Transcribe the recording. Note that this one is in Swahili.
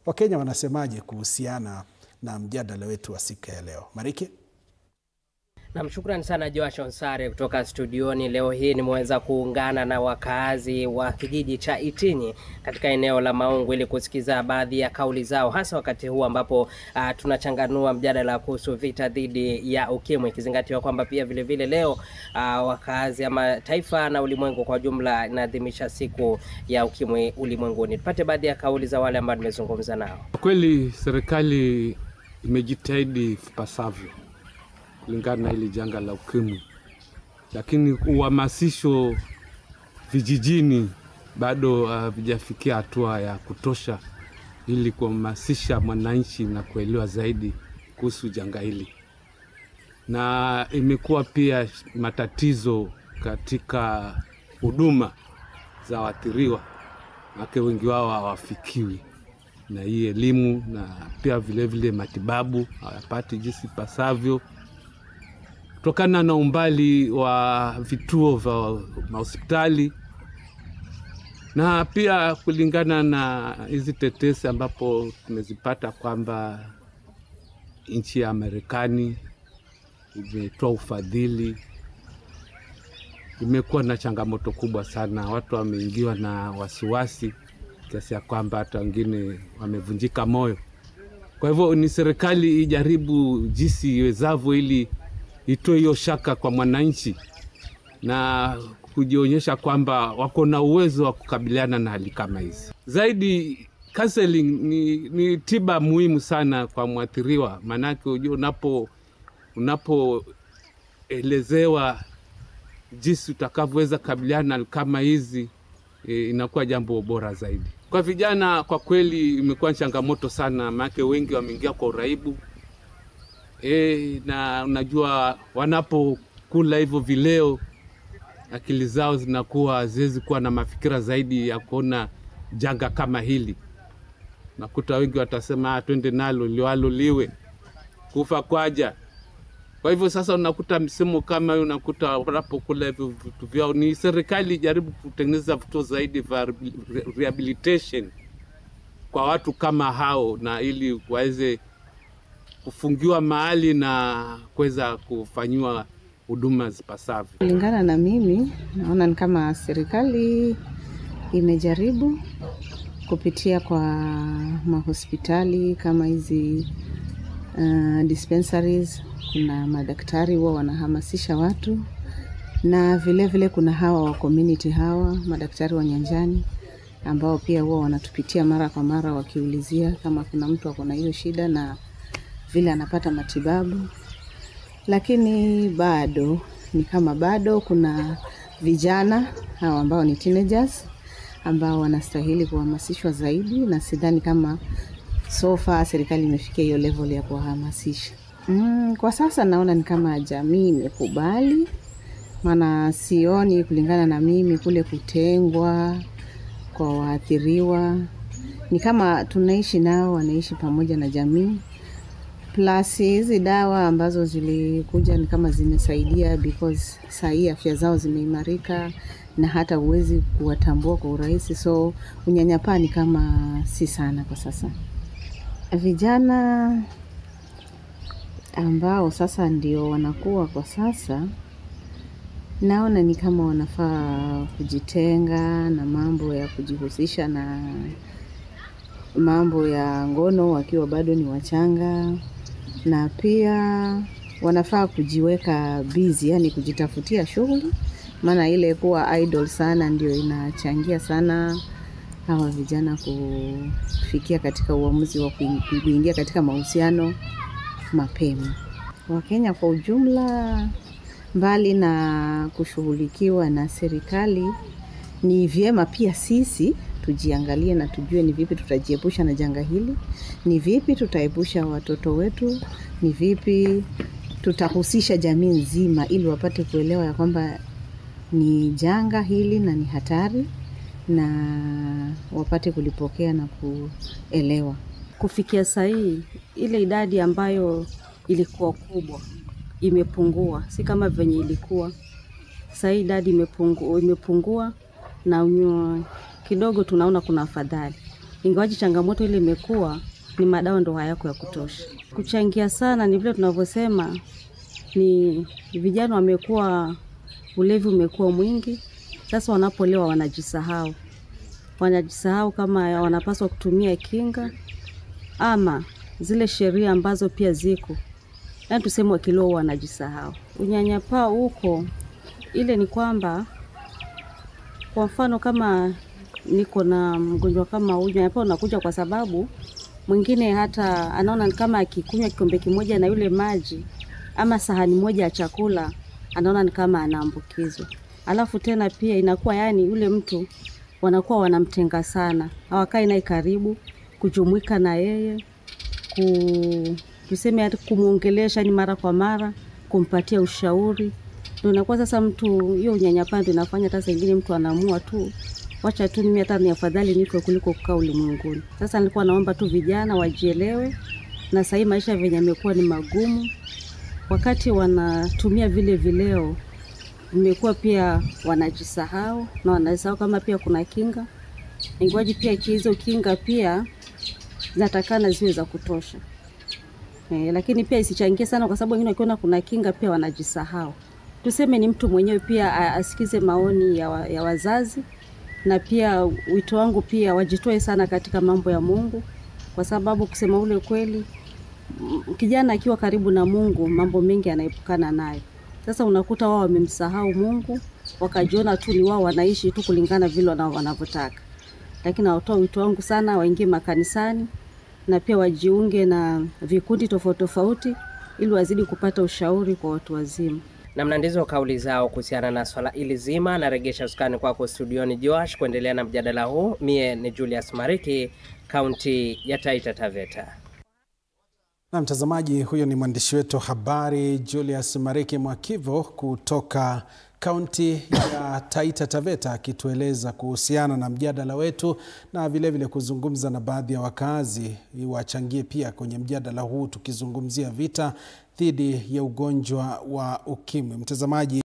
Wakenya wanasemaje kuhusiana na mjadala wetu wa siku ya leo? Mariki? Na shukrani sana Joshua Nsare kutoka studioni. Leo hii nimeweza kuungana na wakazi wa kijiji cha Itinyi katika eneo la Maungu ili kusikiza baadhi ya kauli zao, hasa wakati huu ambapo tunachanganua mjadala kuhusu vita dhidi ya ukimwi, ikizingatiwa kwamba pia vile vile leo wakazi ama taifa na ulimwengu kwa jumla inaadhimisha siku ya ukimwi ulimwenguni. Tupate baadhi ya kauli za wale ambao nimezungumza nao. Kweli serikali imejitahidi pasavyo kulingana na hili janga la ukimwi, lakini uhamasisho vijijini bado havijafikia hatua ya kutosha ili kuhamasisha mwananchi na kuelewa zaidi kuhusu janga hili. Na imekuwa pia matatizo katika huduma za waathiriwa, wake wengi wao hawafikiwi na hii elimu, na pia vile vile matibabu hawapati jinsi pasavyo kutokana na umbali wa vituo vya hospitali, na pia kulingana na hizi tetesi ambapo tumezipata kwamba nchi ya Marekani imetoa ufadhili. Imekuwa na changamoto kubwa sana, watu wameingiwa na wasiwasi kiasi ya kwamba hata wengine wamevunjika moyo. Kwa hivyo ni serikali ijaribu jinsi iwezavyo ili itoe hiyo shaka kwa mwananchi na kujionyesha kwamba wako na uwezo wa kukabiliana na hali kama hizi. Zaidi counseling ni tiba muhimu sana kwa mwathiriwa, manake unapoelezewa jinsi utakavyoweza kukabiliana kama hizi, inakuwa jambo bora zaidi. Kwa vijana kwa kweli imekuwa changamoto sana, manake wengi wameingia kwa uraibu. Na unajua wanapokula hivyo vileo, akili zao zinakuwa haziwezi kuwa na mafikira zaidi ya kuona janga kama hili. Nakuta wengi watasema twende nalo liwalo liwe, kufa kwaja. Kwa hivyo sasa unakuta msemo kama hiyo, unakuta wanapokula hivyo vitu vyao. Ni serikali jaribu kutengeneza vitu zaidi vya rehabilitation kwa watu kama hao, na ili waweze kufungiwa mahali na kuweza kufanyiwa huduma zipasavyo. Kulingana na mimi, naona ni kama serikali imejaribu kupitia kwa mahospitali kama hizi dispensaries. Kuna madaktari wao wanahamasisha watu, na vile vile kuna hawa wa community, hawa madaktari wa nyanjani ambao pia wao wanatupitia mara kwa mara wakiulizia kama kuna mtu ako na hiyo shida na vile anapata matibabu. Lakini bado ni kama bado kuna vijana hao ambao ni teenagers ambao wanastahili kuhamasishwa zaidi, na sidhani kama so far serikali imefikia hiyo level ya kuhamasisha. Kwa sasa naona ni kama jamii imekubali, maana sioni kulingana na mimi kule kutengwa kwa waathiriwa. Ni kama tunaishi nao, wanaishi pamoja na jamii. Plus hizi dawa ambazo zilikuja ni kama zimesaidia, because sahi afya zao zimeimarika na hata uwezi kuwatambua kwa urahisi. So unyanyapaa ni kama si sana kwa sasa. Vijana ambao sasa ndio wanakuwa kwa sasa, naona ni kama wanafaa kujitenga na mambo ya kujihusisha na mambo ya ngono wakiwa bado ni wachanga, na pia wanafaa kujiweka busy, yani kujitafutia shughuli, maana ile kuwa idle sana ndio inachangia sana hawa vijana kufikia katika uamuzi wa kuingia katika mahusiano mapema. Wakenya kwa ujumla, mbali na kushughulikiwa na serikali, ni vyema pia sisi tujiangalie na tujue ni vipi tutajiepusha na janga hili, ni vipi tutaepusha watoto wetu, ni vipi tutahusisha jamii nzima ili wapate kuelewa ya kwamba ni janga hili na ni hatari, na wapate kulipokea na kuelewa. Kufikia sahi ile idadi ambayo ilikuwa kubwa imepungua, si kama venye ilikuwa. Sahi idadi imepungua na kidogo tunaona kuna afadhali. ingawaji changamoto ile imekuwa ni madawa ndo hayako ya kutosha. Kuchangia sana ni vile tunavyosema, ni vijana wamekuwa, ulevi umekuwa mwingi. Sasa wanapolewa wanajisahau kama wanapaswa kutumia kinga ama zile sheria ambazo pia ziko. Yaani tuseme wakilewa wanajisahau. Unyanyapaa huko ile ni kwamba, kwa mfano kama niko na mgonjwa kama huyu, unyanyapaa unakuja kwa sababu mwingine hata anaona kama akikunywa kikombe kimoja na yule maji ama sahani moja ya chakula, anaona ni kama anaambukizwa. Alafu tena pia inakuwa yani yule mtu wanakuwa wanamtenga sana, hawakai naye karibu, kujumuika na yeye, tuseme hata kumuongelesha ni mara kwa mara, kumpatia ushauri. Ndio inakuwa sasa mtu, hiyo unyanyapaa ndio inafanya hata zingine mtu anaamua tu, wacha tu mimi hata ni afadhali nife kuliko kukaa ulimwenguni. Sasa nilikuwa naomba tu vijana wajielewe, na sasa maisha venye yamekuwa ni magumu. Wakati wanatumia vile vileo, imekuwa pia wanajisahau, na wanasahau kama pia kuna kinga. Ingawaji pia hizo kinga pia zinatakana ziwe za kutosha. Lakini pia isichangie sana, kwa sababu wengine wakiona kuna kinga pia wanajisahau. Tuseme ni mtu mwenyewe pia asikize maoni ya wazazi, na pia wito wangu pia wajitoe sana katika mambo ya Mungu, kwa sababu kusema ule kweli, kijana akiwa karibu na Mungu mambo mengi anaepukana nayo. Sasa unakuta wao wamemsahau Mungu, wakajiona tu ni wao wanaishi tu kulingana vile wanavyotaka. Lakini natoa wito wangu sana waingie makanisani, na pia wajiunge na vikundi tofauti tofauti ili wazidi kupata ushauri kwa watu wazima. Namna ndizo kauli zao kuhusiana na swala hili zima. Naregesha usukani kwako studioni Joash kuendelea na mjadala huu. Mie ni Julius Mariki, kaunti ya Taita Taveta. Na mtazamaji, huyo ni mwandishi wetu habari Julius Mariki Mwakivo kutoka kaunti ya Taita Taveta, akitueleza kuhusiana na mjadala wetu, na vile vile kuzungumza na baadhi ya wakazi wachangie pia kwenye mjadala huu, tukizungumzia vita dhidi ya ugonjwa wa ukimwi. Mtazamaji,